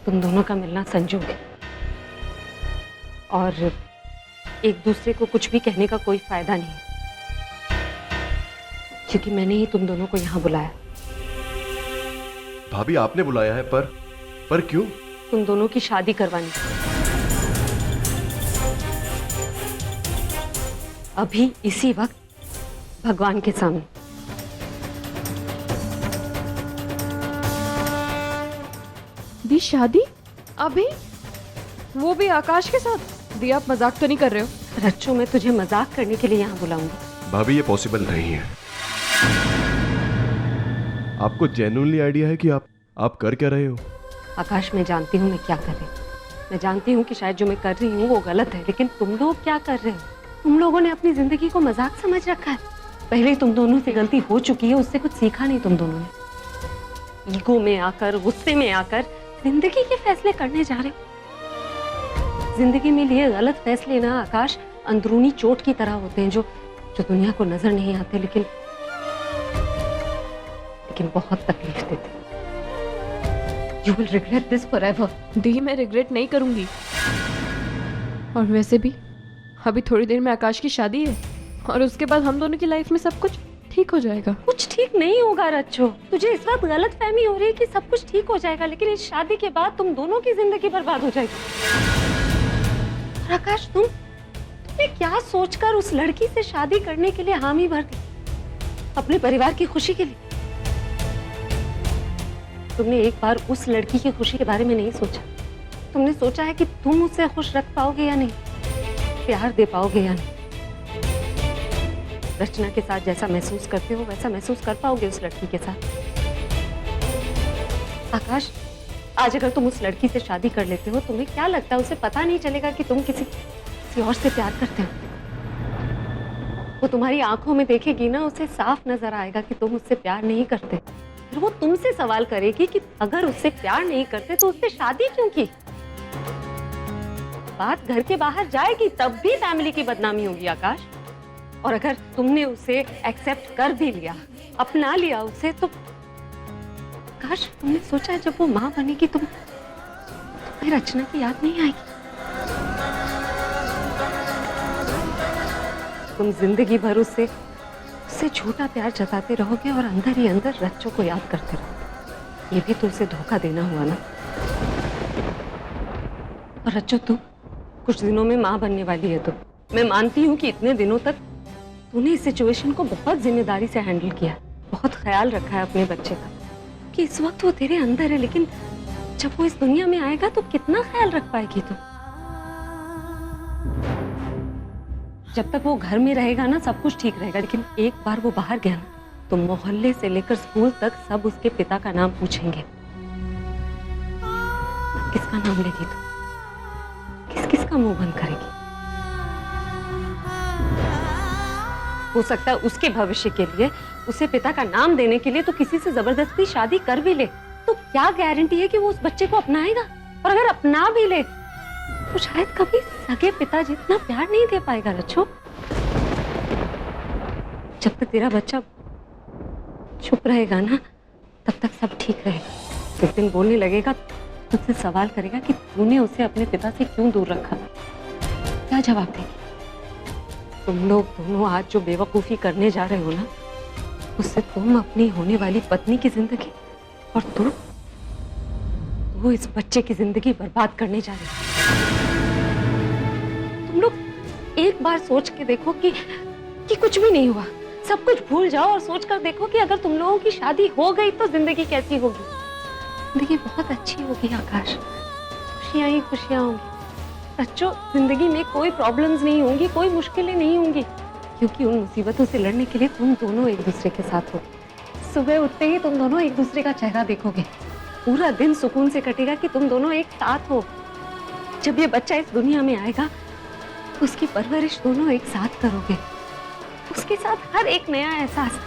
तुम दोनों का मिलना संजोग है और एक दूसरे को कुछ भी कहने का कोई फायदा नहीं, क्योंकि मैंने ही तुम दोनों को यहाँ बुलाया। भाभी आपने बुलाया है, पर क्यों? तुम दोनों की शादी करवानी, अभी इसी वक्त भगवान के सामने। दी शादी अभी, वो भी आकाश के साथ? दी आप मजाक तो नहीं कर रहे हो? रच्चू, मैं तुझे मजाक करने के लिए यहाँ बुलाऊंगी। भाभी ये पॉसिबल नहीं है। आपको जेन्युइनली आइडिया है कि आप कर क्या रहे हो? आकाश, मैं जानती हूँ मैं क्या कर रही हूँ, मैं जानती हूँ कि शायद जो मैं कर रही हूँ वो गलत है, लेकिन तुम लोग क्या कर रहे हो? तुम लोगों ने अपनी जिंदगी को मजाक समझ रखा है। पहले तुम दोनों से गलती हो चुकी है, उससे कुछ सीखा नहीं तुम दोनों ने। ईगो में आकर, गुस्से में आकर जिंदगी के फैसले करने जा रहे हो। जिंदगी में लिए गलत फैसले ना आकाश अंदरूनी चोट की तरह होते हैं, जो दुनिया को नजर नहीं आते, लेकिन बहुत तकलीफ देते। You will regret this forever. दी मैं रिग्रेट नहीं करूंगी। और वैसे भी अभी थोड़ी देर में आकाश की शादी है और उसके बाद हम दोनों की लाइफ में सब कुछ ठीक हो जाएगा। कुछ ठीक नहीं होगा रच्चो, तुझे इस वक्त गलत फहमी हो रही है कि सब कुछ ठीक हो जाएगा, लेकिन इस शादी के बाद तुम दोनों की जिंदगी बर्बाद हो जाएगी। और आकाश, तुमने क्या सोचकर उस लड़की से शादी करने के लिए हामी भर दी? अपने परिवार की खुशी के लिए? तुमने एक बार उस लड़की की खुशी के बारे में नहीं सोचा? तुमने सोचा है कि तुम उसे खुश रख पाओगे या नहीं, प्यार दे पाओगे या नहीं? रचना के साथ जैसा महसूस करते हो वैसा महसूस कर पाओगे उस लड़की के साथ? आकाश, आज अगर तुम उस लड़की से शादी कर लेते हो, तुम्हें क्या लगता है उसे पता नहीं चलेगा कि तुम किसी और से प्यार करते हो? वो तुम्हारी आंखों में देखेगी ना, उसे साफ नजर आएगा कि तुम उससे प्यार नहीं करते। फिर वो तुमसे सवाल करेगी कि अगर उससे प्यार नहीं करते तो उससे शादी क्यों की? बात घर के बाहर जाएगी, तब भी फैमिली की बदनामी होगी आकाश। और अगर तुमने उसे एक्सेप्ट कर भी लिया, अपना लिया उसे, तो आकाश, तुमने सोचा है जब वो माँ बनेगी तुम्हें रचना की याद नहीं आएगी? तुम जिंदगी भर उससे झूठा प्यार जताते रहोगे और अंदर ही अंदर रच्चों को याद करते रहोगे। ये भी तो उसे धोखा देना हुआ ना। और रच्चो, तू कुछ दिनों में माँ बनने वाली है। तो मैं मानती हूँ कि इतने दिनों तक तूने इस सिचुएशन को बहुत जिम्मेदारी से हैंडल किया, बहुत ख्याल रखा है अपने बच्चे का, कि इस वक्त वो तेरे अंदर है, लेकिन जब वो इस दुनिया में आएगा तो कितना ख्याल रख पाएगी तू? जब तक वो घर में रहेगा ना, सब कुछ ठीक रहेगा, लेकिन एक बार वो बाहर गया ना, तो मोहल्ले से लेकर स्कूल तक सब उसके पिता का नाम पूछेंगे। किसका नाम लेगी तू? किसका मुंह बंद करेगी? हो सकता है उसके भविष्य के लिए, उसे पिता का नाम देने के लिए तो किसी से जबरदस्ती शादी कर भी ले, तो क्या गारंटी है कि वो उस बच्चे को अपनाएगा? और अगर अपना भी ले तो शायद कभी सगे पिता जितना प्यार नहीं दे पाएगा रच्चो। जब तक तेरा बच्चा चुप रहेगा ना, तब तक सब ठीक रहेगा। जिस दिन बोलने लगेगा, तुझसे सवाल करेगा कि तूने उसे अपने पिता से क्यों दूर रखा, क्या जवाब देगी? तुम लोग दोनों आज जो बेवकूफी करने जा रहे हो ना, उससे तुम अपनी होने वाली पत्नी की जिंदगी और तू इस बच्चे की जिंदगी बर्बाद करने जा रहे हो। तुम लोग एक बार सोच के देखो कि कुछ भी नहीं हुआ, सब कुछ भूल जाओ और सोच कर देखो कि अगर तुम लोगों की शादी हो गई तो जिंदगी कैसी होगी। जिंदगी बहुत अच्छी होगी आकाश, खुशियां ही खुशियां होंगी। बच्चों, जिंदगी में कोई प्रॉब्लम्स नहीं होंगी, कोई मुश्किलें नहीं होंगी, क्योंकि उन मुसीबतों से लड़ने के लिए तुम दोनों एक दूसरे के साथ हो। सुबह उठते ही तुम दोनों एक दूसरे का चेहरा देखोगे, पूरा दिन सुकून से कटेगा कि तुम दोनों एक साथ हो। जब ये बच्चा इस दुनिया में आएगा, उसकी परवरिश दोनों एक साथ करोगे, उसके साथ हर एक नया एहसास,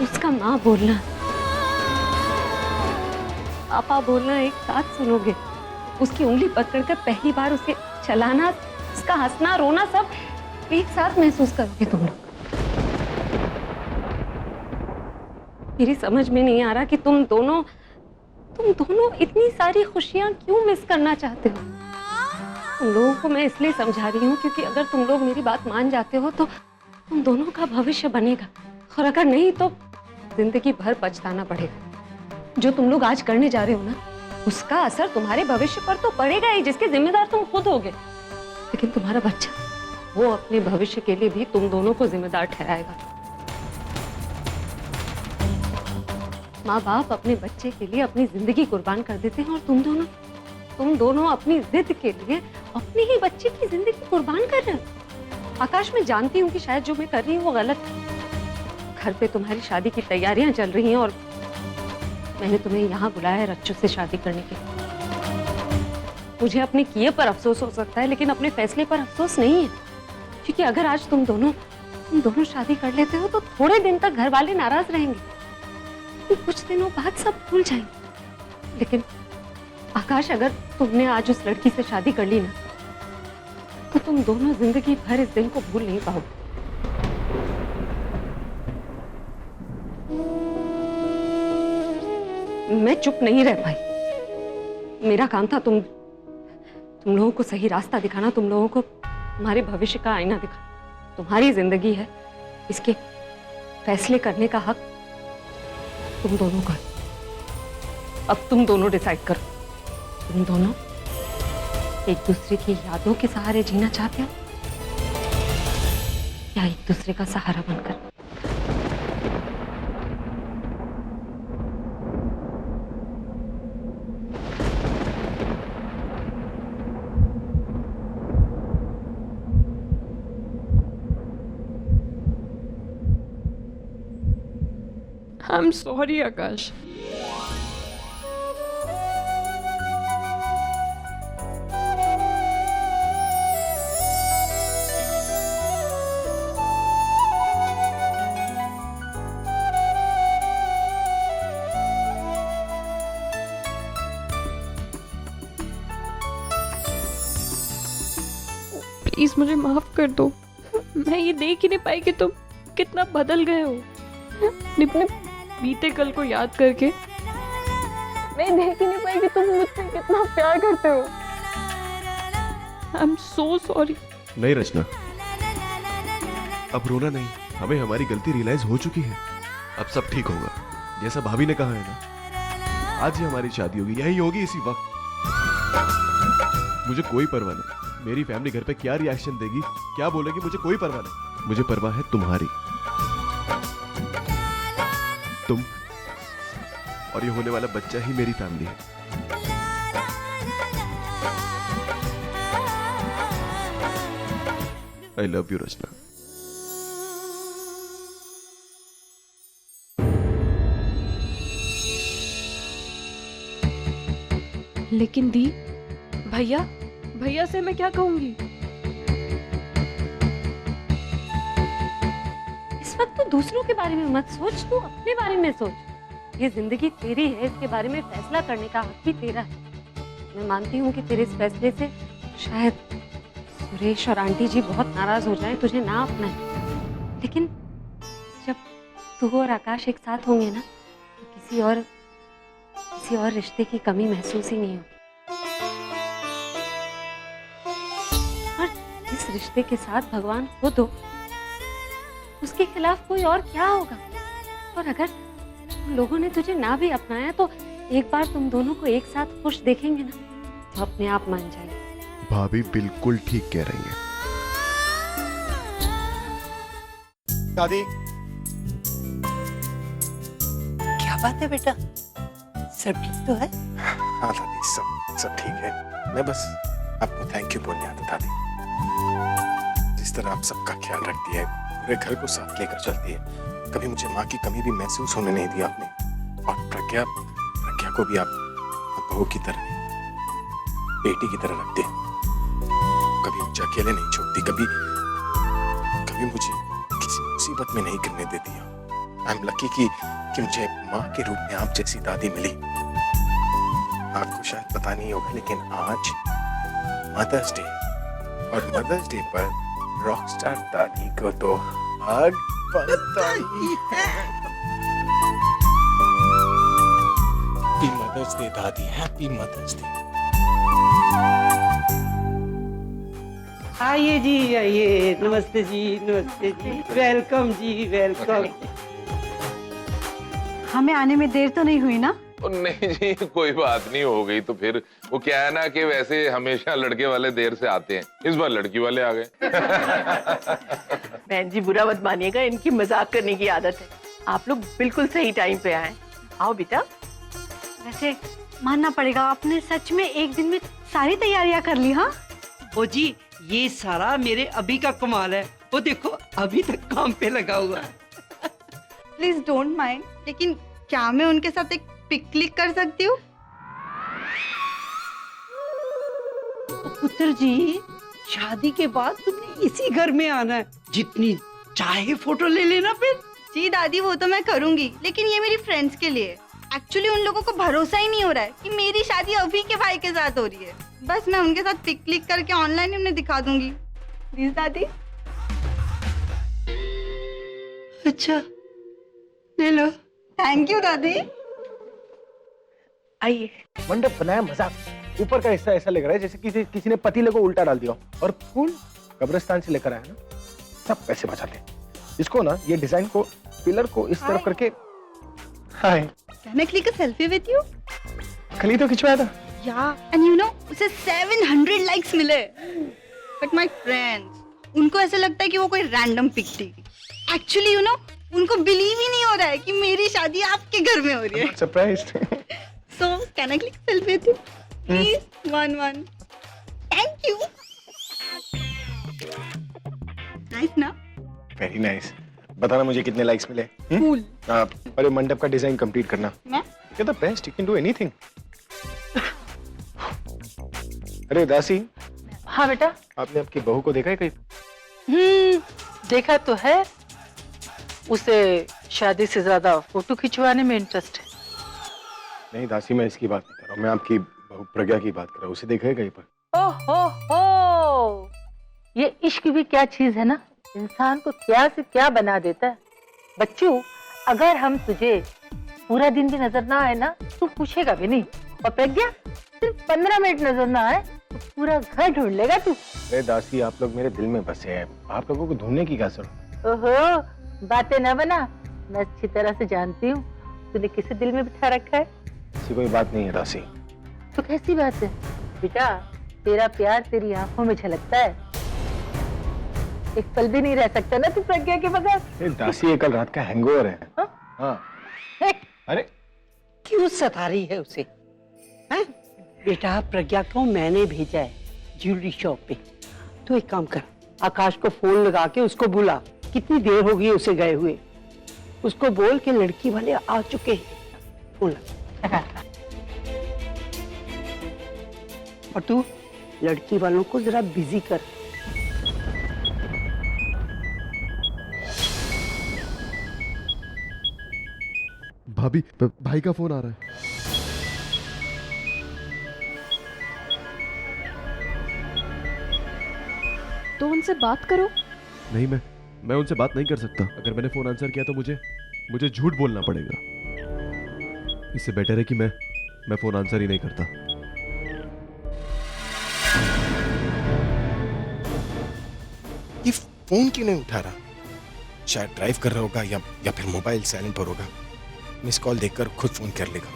उसका माँ बोलना, पापा बोलना एक साथ सुनोगे, उसकी उंगली पकड़कर पहली बार उसे चलाना, उसका हंसना रोना सब एक साथ महसूस करोगे तुम लोग। मेरी समझ में नहीं आ रहा कि तुम दोनों तुम दोनों इतनी सारी खुशियां क्यों मिस करना चाहते हो? तुम लोगों को मैं इसलिए समझा रही हूँ क्योंकि अगर तुम लोग मेरी बात मान जाते हो तो तुम दोनों का भविष्य बनेगा, और अगर नहीं तो जिंदगी भर पछताना पड़ेगा। जो तुम लोग आज करने जा रहे हो ना, उसका असर तुम्हारे भविष्य पर तो पड़ेगा ही, जिसके जिम्मेदार तुम खुद होगे। लेकिन तुम्हारा बच्चा, वो अपने भविष्य के लिए भी तुम दोनों को जिम्मेदार ठहराएगा। माँ बाप अपने बच्चे के लिए अपनी जिंदगी कुर्बान कर देते हैं, और तुम दोनों अपनी जिद के लिए अपने ही बच्चे की जिंदगी कुर्बान कर रहे हो। आकाश, मैं जानती हूँ कि शायद जो मैं कर रही हूँ वो गलत है। घर पे तुम्हारी शादी की तैयारियां चल रही हैं और मैंने तुम्हें यहाँ बुलाया है रच्चू से शादी करने के लिए। मुझे अपने किए पर अफसोस हो सकता है, लेकिन अपने फैसले पर अफसोस नहीं है, क्योंकि अगर आज तुम दोनों शादी कर लेते हो तो थोड़े दिन तक घर वाले नाराज रहेंगे, तो कुछ दिनों बाद सब भूल जाएंगे। लेकिन आकाश, अगर तुमने आज उस लड़की से शादी कर ली ना, तो तुम दोनों जिंदगी भर इस दिन को भूल नहीं पाओगे। मैं चुप नहीं रह पाई। मेरा काम था तुम लोगों को सही रास्ता दिखाना, तुम लोगों को तुम्हारे भविष्य का आईना दिखाना। तुम्हारी जिंदगी है, इसके फैसले करने का हक तुम दोनों का। अब तुम दोनों डिसाइड करो, तुम दोनों एक दूसरे की यादों के सहारे जीना चाहते हो या एक दूसरे का सहारा बनकर? I'm sorry, Akash. प्लीज मुझे माफ कर दो। मैं ये देख ही नहीं पाई कि तुम कितना बदल गए हो। अपने बीते कल को याद करके मैं देख ही नहीं पाई कि तुम मुझसे कितना प्यार करते हो। I am so sorry. नहीं रचना, अब रोना नहीं। हमें हमारी गलती रियलाइज हो चुकी है। अब सब ठीक होगा। जैसा भाभी ने कहा है ना, आज ही हमारी शादी होगी, यही होगी इसी वक्त। मुझे कोई परवाह नहीं मेरी फैमिली घर पे क्या रिएक्शन देगी, क्या बोलेगी, मुझे कोई परवाह नहीं। मुझे परवाह है तुम्हारी। तुम और ये होने वाला बच्चा ही मेरी फैमिली है। आई लव यू रचना। लेकिन दी, भैया से मैं क्या कहूंगी? इस वक्त तो दूसरों के बारे में मत सोच, तू अपने बारे में सोच। ये जिंदगी तेरी है, इसके बारे में फैसला करने का हक भी तेरा है। मैं मानती हूँ कि तेरे इस फैसले से शायद सुरेश और आंटी जी बहुत नाराज हो जाएं, तुझे ना अपनाएं, लेकिन जब तू और आकाश एक साथ होंगे ना, तो किसी और रिश्ते की कमी महसूस ही नहीं होगी। और जिस रिश्ते के साथ भगवान खुद हो, उसके खिलाफ कोई और क्या होगा? और अगर लोगों ने तुझे ना भी अपनाया तो एक बार तुम दोनों को एक साथ खुश देखेंगे ना, तो अपने आप मान जाएंगे। भाभी बिल्कुल ठीक कह रही है। दादी, क्या बात है बेटा, सब ठीक तो है? हाँ दादी, सब ठीक है। मैं बस आपको थैंक यू बोलने आता दादी। जिस तरह आप सबका ख्याल रखती है, पूरे घर को साथ लेकर चलती है, कभी मुझे माँ की कमी भी महसूस होने नहीं दिया आपने। और प्रज्ञा को भी आप बहू की तरह, बेटी की तरह रखते हैं। कभी मुझे अकेले नहीं छोड़ती, कभी मुझे किसी मुसीबत में नहीं गिरने देती। आई एम लकी कि मुझे माँ के रूप में आप जैसी दादी मिली। आपको शायद पता नहीं होगा, लेकिन आज मदर्स डे, और मदर्स डे पर रॉकस्टार दादी को तो हग बनता ही है। हैप्पी मदर्स डे दादी, हैप्पी मदर्स डे। आइए जी, आइए। नमस्ते जी, नमस्ते जी। वेलकम जी, वेलकम। हमें आने में देर तो नहीं हुई ना? नहीं जी, कोई बात नहीं, हो गई तो फिर वो क्या है ना कि वैसे हमेशा लड़के वाले देर से आते हैं, इस बार लड़की वाले आ गए। बहन जी बुरा मत मानिएगा, इनकी मजाक करने की आदत है। आप लोग बिल्कुल सही टाइम पे आए। आओ बेटा। वैसे मानना पड़ेगा, आपने सच में एक दिन में सारी तैयारियां कर ली। हाँ ओ जी, ये सारा मेरे अभी का कमाल है। वो देखो अभी तक काम पे लगा हुआ है। प्लीज डोंट माइंड, लेकिन क्या मैं उनके साथ एक पिक क्लिक कर सकती हूँ? पुत्र जी, शादी के बाद तुमने इसी घर में आना है, जितनी चाहे फोटो ले लेना फिर। जी दादी, वो तो मैं करूंगी, लेकिन ये मेरी फ्रेंड्स के लिए। एक्चुअली उन लोगों को भरोसा ही नहीं हो रहा है कि मेरी शादी अभी के भाई के साथ हो रही है। बस मैं उनके साथ पिक क्लिक करके ऑनलाइन ही उन्हें दिखा दूंगी। प्लीज दादी। अच्छा, ले लो। थैंक यू दादी। आइए। मंडप बनाया मजाक, ऊपर का हिस्सा ऐसा लग रहा है जैसे किसी ने पतीले को उल्टा डाल दिया, और फूल कब्रिस्तान से लेकर आया ना, सब पैसे बचा ले। इसको ना, ये डिजाइन को, पिलर को इस तरफ करके। Hi, can I click a selfie with you? कल ही तो खिंचवाया था। एंड यू नो, उसे 700 लाइक्स मिले। बट माय फ्रेंड्स, उनको ऐसा लगता है कि वो कोई रैंडम पिक थी। एक्चुअली यू नो, उनको बिलीव ही नहीं हो रहा है कि मेरी शादी आपके घर में हो रही है। Surprised. So, can I click selfie with you? Please, one. Thank you. Nice ना? Very nice. बताना मुझे कितने लाइक्स मिले। Cool. आप अरे मंडप का डिजाइन कंप्लीट करना। मैं? You're the best. You can do anything. अरे दासी, हाँ बेटा। आपने आपकी बहू को देखा है कहीं? देखा तो है। उसे शादी से ज्यादा फोटो खिंचवाने में इंटरेस्ट है। नहीं दासी, मैं इसकी बात नहीं कर रहा हूँ, मैं आपकी बहू प्रज्ञा की बात कर रहा हूँ। उसे देखा है कहीं पर? ओहो, ये इश्क भी क्या चीज है ना, इंसान को क्या से क्या बना देता है। बच्चू, अगर हम तुझे पूरा दिन भी नजर ना आए ना, तू पूछेगा भी नहीं। और प्रज्ञा, सिर्फ 15 मिनट नजर ना आए तो पूरा घर ढूंढ लेगा तू। अरे दासी, आप लोग मेरे दिल में बसे हैं, आप लोगों को ढूंढने की क्या जरूरत? ओहो, बातें ना बना, मैं अच्छी तरह से जानती हूँ तूने किसे दिल में बिठा रखा है। ऐसी कोई बात नहीं है दासी। तो कैसी बात है बेटा, तेरा प्यार तेरी आंखों में झलकता है। एक पल भी नहीं रह सकता ना तू प्रज्ञा के बगैर। दासी, ये कल रात का हैंगओवर है। हाँ। अरे क्यों सता रही है उसे? हैं? बेटा, प्रज्ञा को मैंने भेजा है ज्वेलरी शॉप पे। तो एक काम कर, आकाश को फोन लगा के उसको बुला। कितनी देर हो गई उसे गए हुए। उसको बोल के लड़की वाले आ चुके हैं। फोन लगा। और तू लड़की वालों को जरा बिजी कर। भाभी, भाई का फोन आ रहा है। तो उनसे बात करो। नहीं, मैं उनसे बात नहीं कर सकता। अगर मैंने फोन आंसर किया तो मुझे झूठ बोलना पड़ेगा। इससे बेटर है कि मैं फोन आंसर ही नहीं करता। ये फोन क्यों नहीं उठा रहा? शायद ड्राइव कर रहा होगा या फिर मोबाइल साइलेंट पर होगा। मिस कॉल देखकर खुद फोन कर लेगा।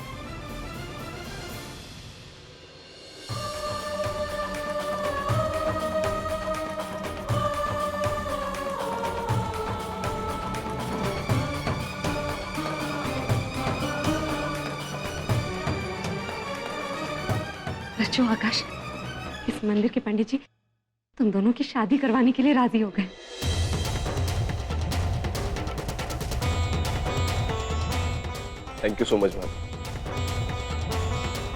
बच्चों, आकाश, इस मंदिर के पंडित जी तुम दोनों की शादी करवाने के लिए राजी हो गए। Thank you so much ma'am.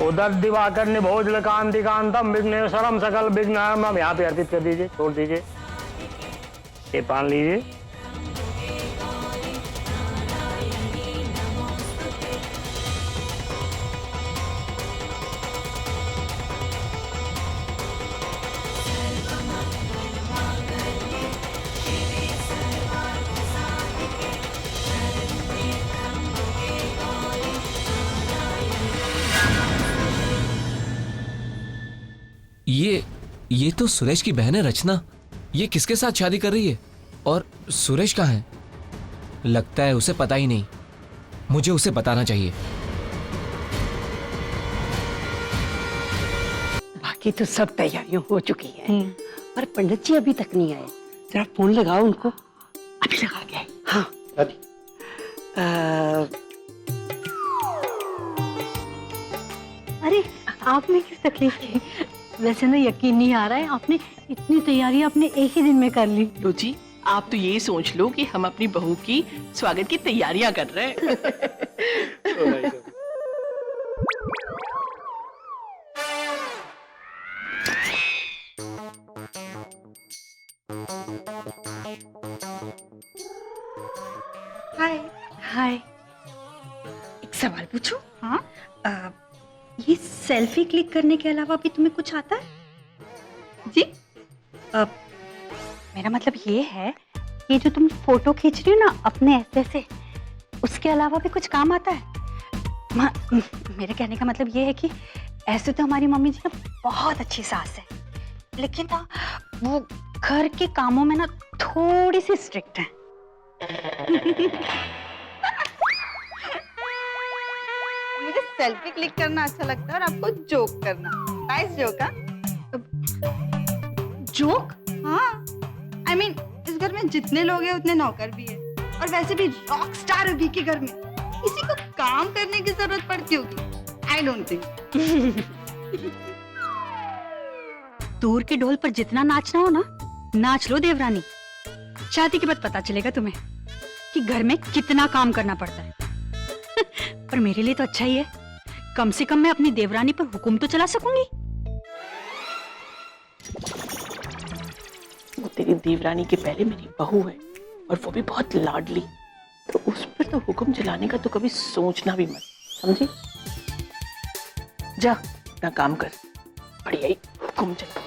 उदर दिवाकर निभोजल कांति कांतम विघ्नेश्वरम सकल विघ्न। हम यहाँ पे अर्पित कर दीजिए, छोड़ दीजिए। ये पान लीजिए। ये तो सुरेश की बहन है रचना। ये किसके साथ शादी कर रही है? और सुरेश कहाँ है? लगता है उसे पता ही नहीं। मुझे उसे बताना चाहिए। बाकी तो सब तैयारियां हो चुकी हैं, पर पंडित जी अभी तक नहीं आए। जरा फोन लगाओ उनको। अभी लगा के आए। हाँ दादी, अरे आपने किस तकलीफ की? वैसे ना यकीन नहीं आ रहा है, आपने इतनी तैयारी आपने एक ही दिन में कर ली। लो जी, आप तो ये सोच लो कि हम अपनी बहू की स्वागत की तैयारियां कर रहे हैं। हाय हाय, एक सवाल पूछूं? हाँ। ये सेल्फी क्लिक करने के अलावा भी तुम्हें कुछ आता है? जी? मेरा मतलब ये है, ये जो तुम फोटो खींच रही हो ना अपने ऐसे से, उसके अलावा भी कुछ काम आता है? मेरे कहने का मतलब ये है कि ऐसे तो हमारी मम्मी जी ना बहुत अच्छी सास है, लेकिन ना वो घर के कामों में ना थोड़ी सी स्ट्रिक्ट है। मुझे सेल्फी क्लिक करना अच्छा लगता है और आपको जोक करना। Nice joke. जोक? हाँ, I mean, इस घर में जितने लोग हैं उतने नौकर भी है, और वैसे भी रॉक स्टार अभी के घर में किसी को काम करने की जरूरत पड़ती होगी? I don't think. दूर के ढोल पर जितना नाचना हो ना, नाच लो देवरानी। शादी के बाद पता चलेगा तुम्हें कि घर में कितना काम करना पड़ता है। पर मेरे लिए तो अच्छा ही है, कम से कम मैं अपनी देवरानी पर हुक्म तो चला सकूंगी। वो तेरी देवरानी के पहले मेरी बहू है, और वो भी बहुत लाडली, तो उस पर तो हुक्म चलाने का तो कभी सोचना भी मत, समझी? जा अपना काम कर, बढ़िया ही हुक्म चला।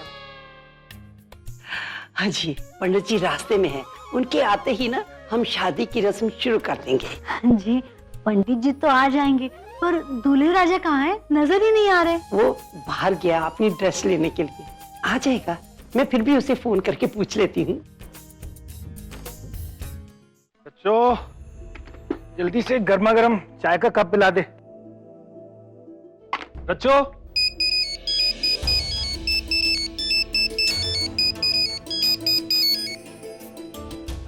हाँ जी, पंडित जी रास्ते में हैं। उनके आते ही ना हम शादी की रस्म शुरू कर देंगे। हाँ जी, पंडित जी तो आ जाएंगे, पर दूल्हे राजा कहाँ हैं? नजर ही नहीं आ रहे। वो बाहर गया अपनी ड्रेस लेने के लिए, आ जाएगा। मैं फिर भी उसे फोन करके पूछ लेती हूँ। बच्चों, जल्दी से गर्मा गर्म चाय का कप पिला दे। बच्चों,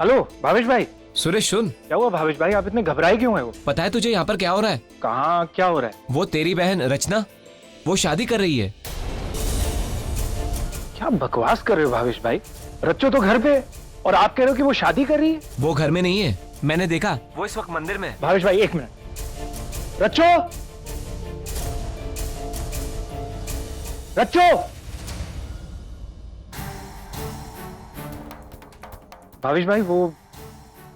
हेलो भावेश भाई। सुरेश सुन। क्या हुआ भावेश भाई, आप इतने घबराए क्यों हैं? वो पता है तुझे यहाँ पर क्या हो रहा है? कहाँ क्या हो रहा है? वो तेरी बहन रचना, वो शादी कर रही है। क्या बकवास कर रहे हो भावेश भाई? रच्चो तो घर पे, और आप कह रहे हो कि वो शादी कर रही है? वो घर में नहीं है, मैंने देखा, वो इस वक्त मंदिर में है। भावेश भाई एक मिनट। रच्चो, रच्चो, भावेश भाई वो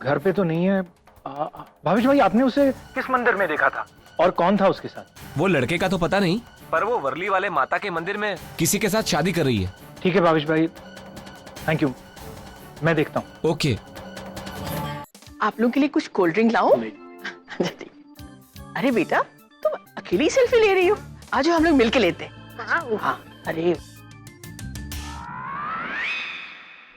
घर पे तो नहीं है। भावेश भाई आपने उसे किस मंदिर में देखा था, और कौन था उसके साथ? वो लड़के का तो पता नहीं, पर वो वर्ली वाले माता के मंदिर में किसी के साथ शादी कर रही है। ठीक है भावेश भाई, थैंक यू, मैं देखता हूँ। ओके। आप लोग के लिए कुछ कोल्ड ड्रिंक लाऊं? अरे बेटा, तुम अकेली सेल्फी ले रही हो, आज हम लोग मिलके लेते हैं। हाँ, अरे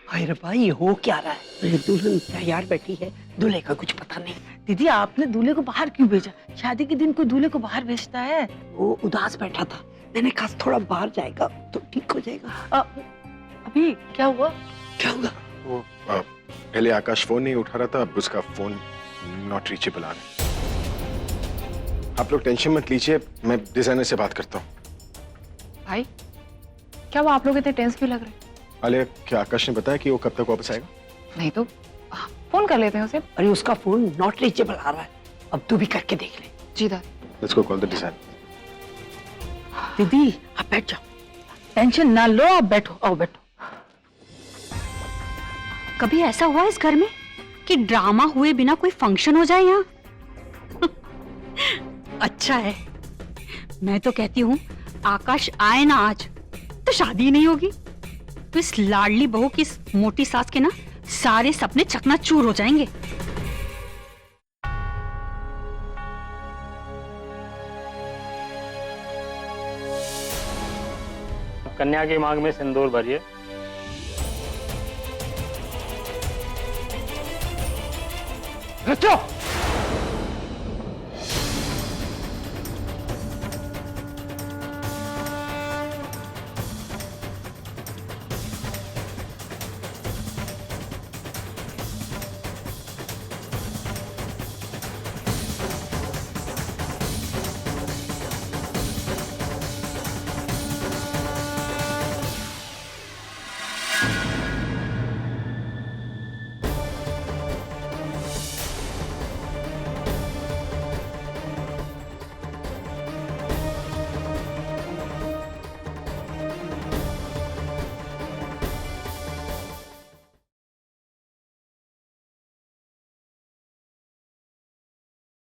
अरे भाई, ये हो क्या रहा है? अरे दुल्हन तैयार बैठी है, दूल्हे का कुछ पता नहीं। दीदी आपने दूल्हे को बाहर क्यों भेजा? शादी के दिन कोई दूल्हे को बाहर भेजता है? वो उदास बैठा था, मैंने कहा थोड़ा बाहर जाएगा तो ठीक हो जाएगा। अभी क्या हुआ? क्या होगा? वो पहले आकाश फोन नहीं उठा रहा था, अब उसका फोन नॉट रीचेबल आ रहा है। आप लोग टेंशन मत लीजिए, मैं डिजाइनर से बात करता हूँ। भाई, क्या वो आप लोग इतने टेंस क्यों लग रहे हैं? अरे क्या आकाश ने बताया कि वो कब तक वापस आएगा? नहीं तो फोन कर लेते हैं उसे। अरे उसका फोन नॉट रीचेबल आ रहा है, अब तू भी करके देख ले। जी दादी। Let's go call the designer. दीदी आप बैठ जाओ, टेंशन ना लो, आप बैठो, आओ बैठो। कभी ऐसा हुआ इस घर में कि ड्रामा हुए बिना कोई फंक्शन हो जाए यहाँ? अच्छा है, मैं तो कहती हूँ आकाश आए ना आज तो शादी ही नहीं होगी, तो इस लाडली बहू की इस मोटी सास के ना सारे सपने चकनाचूर हो जाएंगे। आप कन्या की मांग में सिंदूर भरिए। रचो